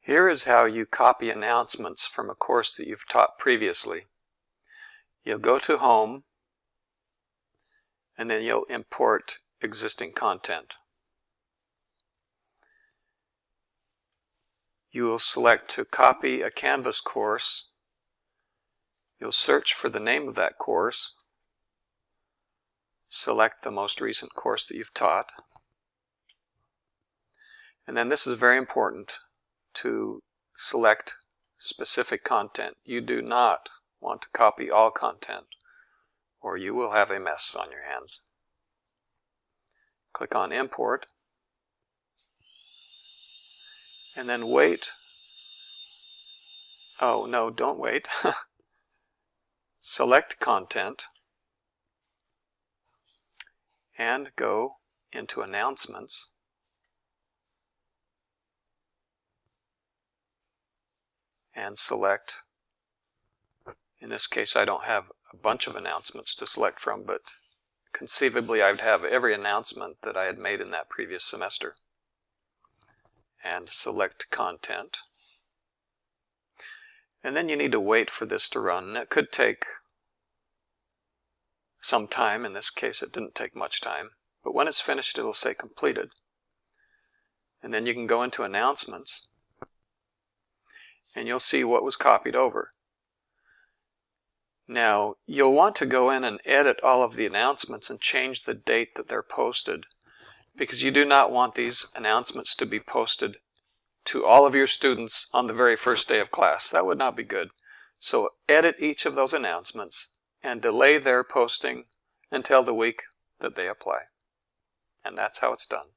Here is how you copy announcements from a course that you've taught previously. You'll go to Home, and then you'll import existing content. You will select to copy a Canvas course. You'll search for the name of that course. Select the most recent course that you've taught. And then this is very important, to select specific content. You do not want to copy all content, or you will have a mess on your hands. Click on Import, and then wait. Oh, no, don't wait. Select Content, and go into Announcements. And select, in this case I don't have a bunch of announcements to select from, but conceivably I would have every announcement that I had made in that previous semester. And select Content. And then you need to wait for this to run. It could take some time. In this case it didn't take much time. But when it's finished it'll say completed. And then you can go into Announcements, and you'll see what was copied over. Now, you'll want to go in and edit all of the announcements and change the date that they're posted, because you do not want these announcements to be posted to all of your students on the very first day of class. That would not be good. So edit each of those announcements and delay their posting until the week that they apply. And that's how it's done.